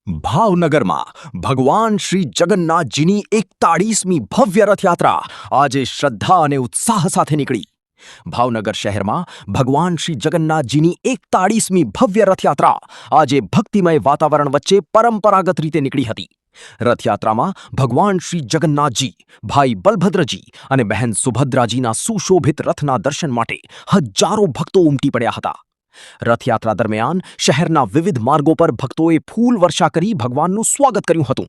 ભાવનગરમાં ભગવાન શ્રી જગન્નાથજીની 41મી ભવ્ય રથયાત્રા આજે શ્રદ્ધા અને ઉત્સાહ સાથે નીકળી. ભાવનગર શહેરમાં ભગવાન શ્રી જગન્નાથજીની 41મી ભવ્ય રથયાત્રા આજે ભક્તિમય વાતાવરણ વચ્ચે પરંપરાગત રીતે નીકળી હતી. રથયાત્રામાં ભગવાન શ્રી જગન્નાથજી, ભાઈ બલભદ્રજી અને બહેન સુભદ્રાજીના સુશોભિત રથના દર્શન માટે હજારો ભક્તો ઉમટી પડ્યા હતા. રથયાત્રા દરમિયાન શહેરના વિવિધ માર્ગો પર ભક્તોએ ફૂલ વર્ષા કરી ભગવાનનું સ્વાગત કર્યું હતું.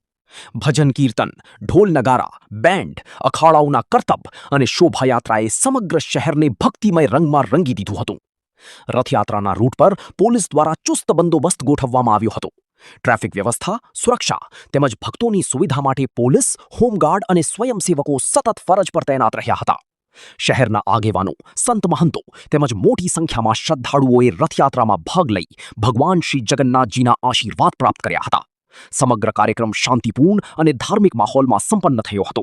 ભજન કીર્તન, ઢોલ નગારા, બેન્ડ, અખાડાઓના કરતબ અને શોભાયાત્રાએ સમગ્ર શહેરને ભક્તિમય રંગમાં રંગી દીધું હતું. રથયાત્રાના રૂટ પર પોલીસ દ્વારા ચુસ્ત બંદોબસ્ત ગોઠવવામાં આવ્યો હતો. ટ્રાફિક વ્યવસ્થા, સુરક્ષા તેમજ ભક્તોની સુવિધા માટે પોલીસ, હોમગાર્ડ અને સ્વયંસેવકો સતત ફરજ પર તૈનાત રહ્યા હતા. શહેરના આગેવાનો, સંત મહંતો તેમજ મોટી સંખ્યામાં શ્રદ્ધાળુઓએ રથયાત્રામાં ભાગ લઈ ભગવાન શ્રી જગન્નાથજીના આશીર્વાદ પ્રાપ્ત કર્યા હતા. સમગ્ર કાર્યક્રમ શાંતિપૂર્ણ અને ધાર્મિક માહોલમાં સંપન્ન થયો હતો.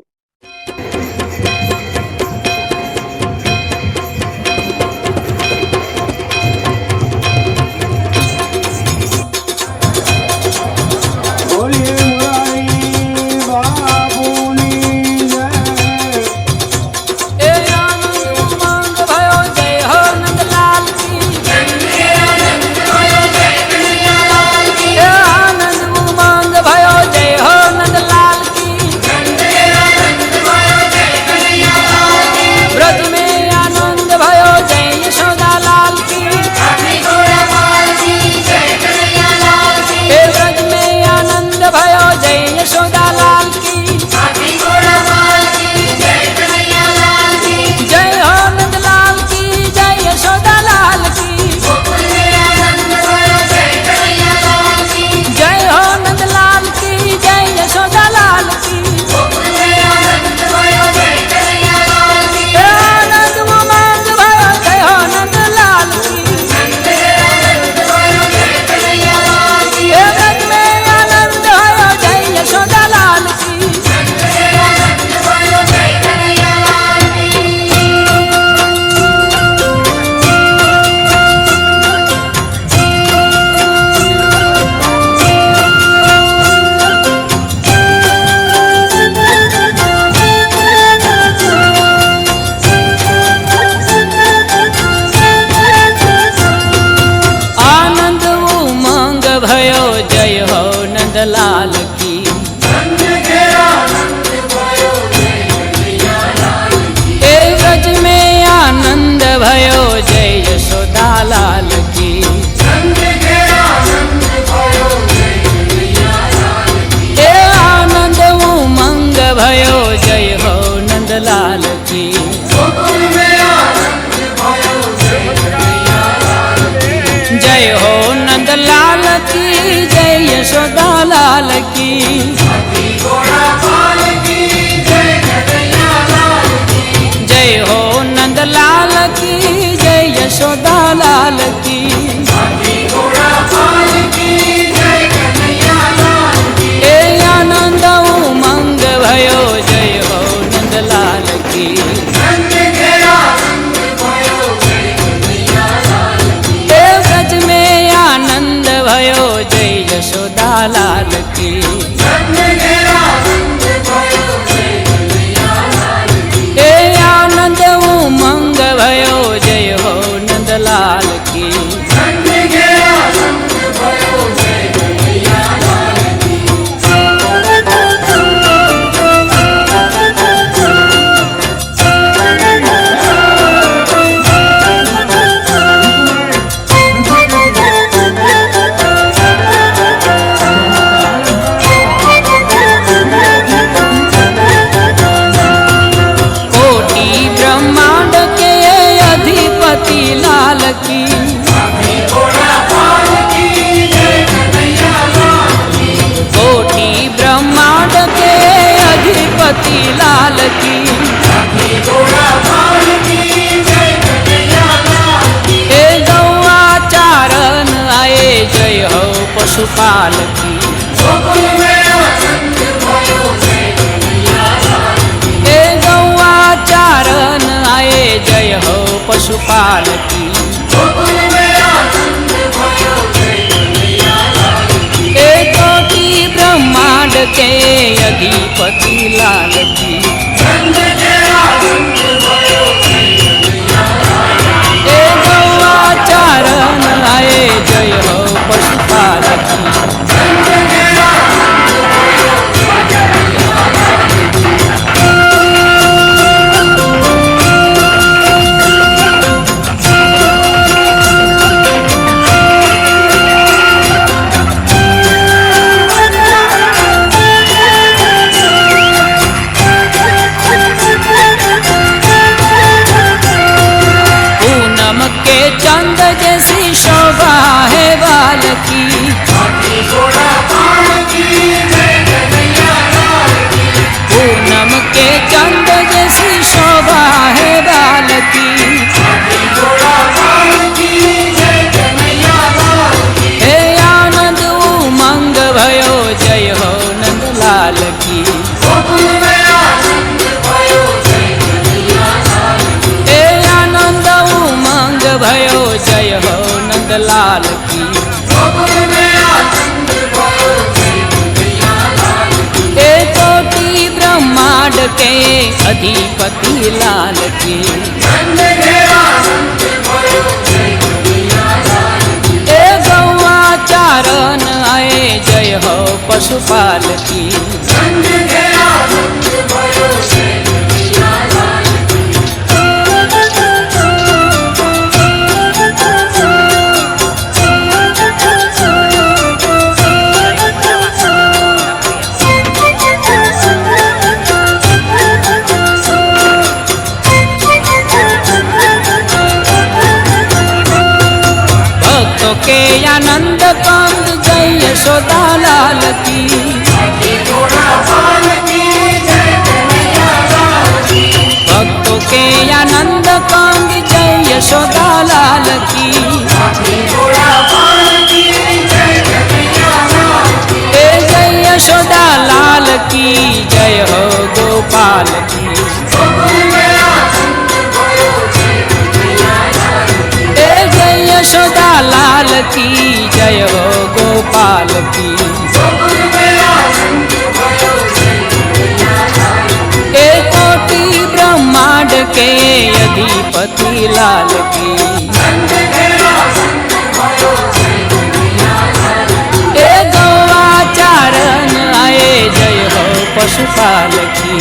लाल की ए व्रज में आनंद भयो जय यशोदा लाल की ए आनंद उमंग भयो जय हो नंदलाल की जय हो नंदलाल की जय यशोदा लाल की जय हो नंदलाल की जय यशोदा लाल की ए आनंद उमंग भयो जय हो नंदलाल की ए व्रज में आनंद भयो जय यशोदा लाल की ए आनंद उमंग भयो जय हो नंदलाल की लाल की कोटि ब्रह्मांड के अधिपति लाल की ए गौआ चारण आए जय हो पशुपाल की ए गौआ चारण आए जय हो पशुपाल की ए कोटि के अधिपति लाल की। ए गौआ चारण आए जय हो पशुपाल की। चंद जैसी शोभा है बाल की। पूनम के चंद जैसी शोभा है बाल की। हे आनंद उमंग भयो जय हो नंदलाल की। भयो जय हो नंदलाल की। ए कोटि ब्रह्मांड के अधिपति लाल की। ए गौआ चारण आए जय हो पशुपाल की। के आनंद कंद जय यशोदा लाल की। भक्तों के आनंद कंद जय यशोदा लाल की। ए जय यशोदा लाल की जय हो गोपाल की। यशोदा लाल की जय हो गोपाल की। ए कोटि ब्रह्मांड के अधिपति लाल की। ए गौआ चारण आए जय हो पशुपाल की।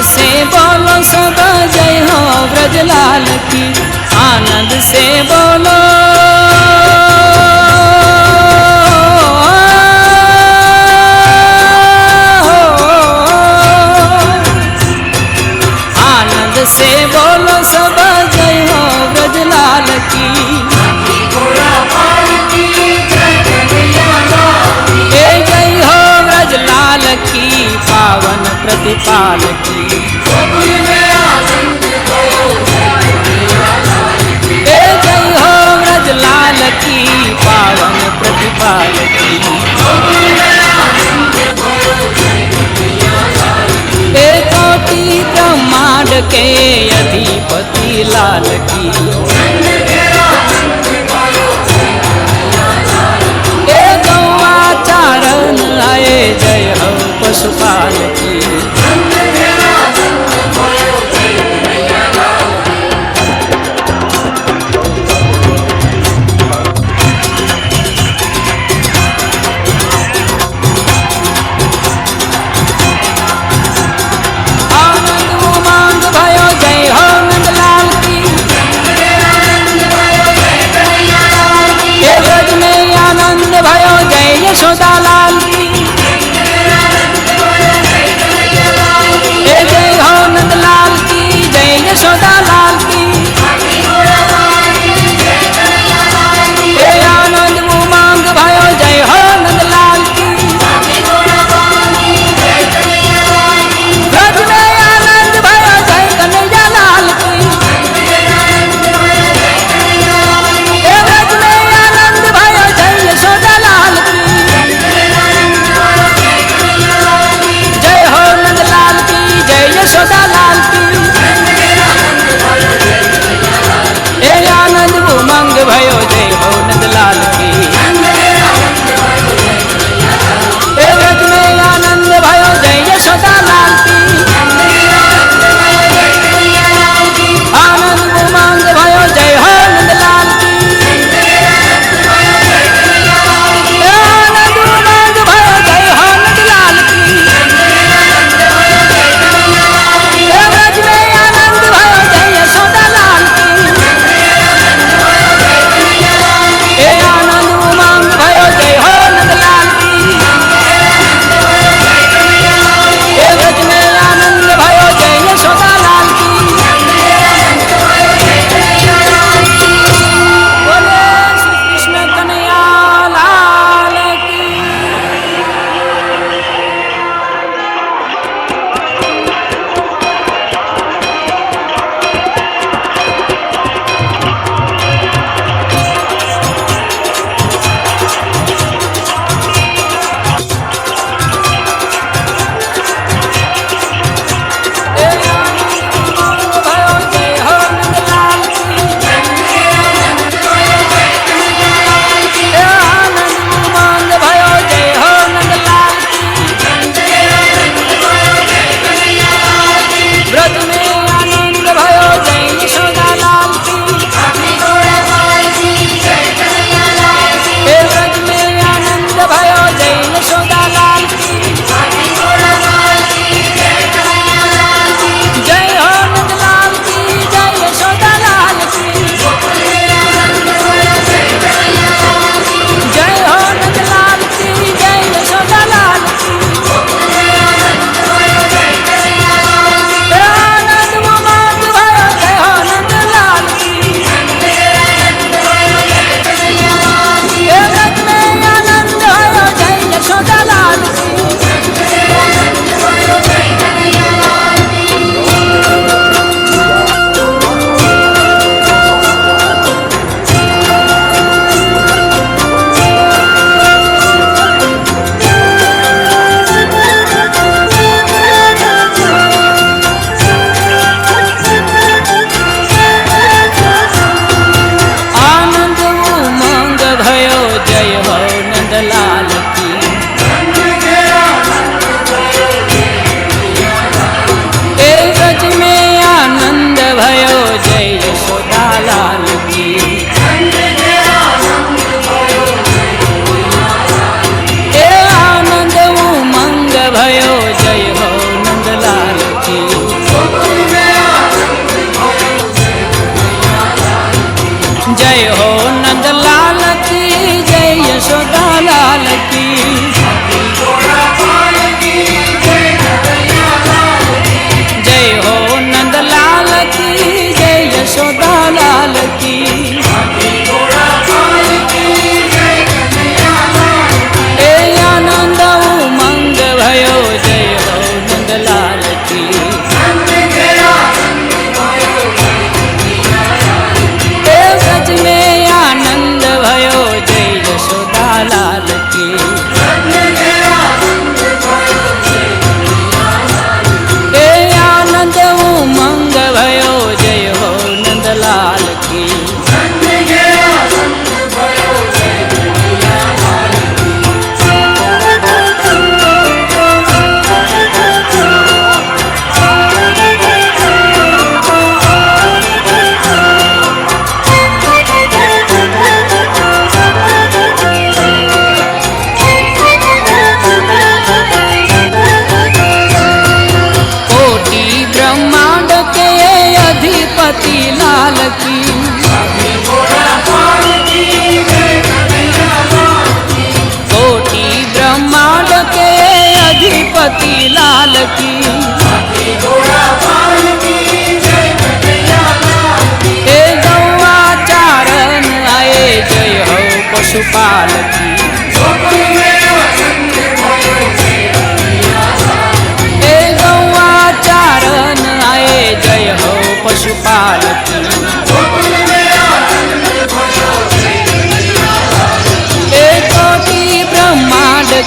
से बोलो सब जय हो ब्रजलाल की। आनंद से बोलो आनंद से बोलो सब जय हो ब्रजलाल की। ए जय हो ब्रजलाल की पावन प्रतिपाल की। ए जय हो ब्रजलाल की पावन प्रतिपाल की। ए कोटि ब्रह्मांड के अधिपति लाल की। ए गौआ चारण आए जय हो पशुपाल की। यशोदा लाल की।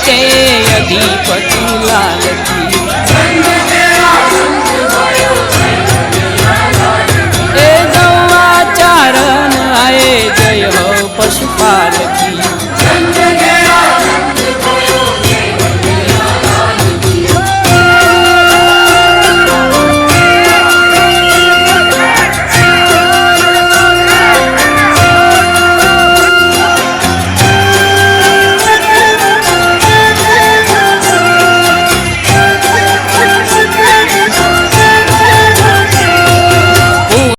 જય અધિપતિ લાલ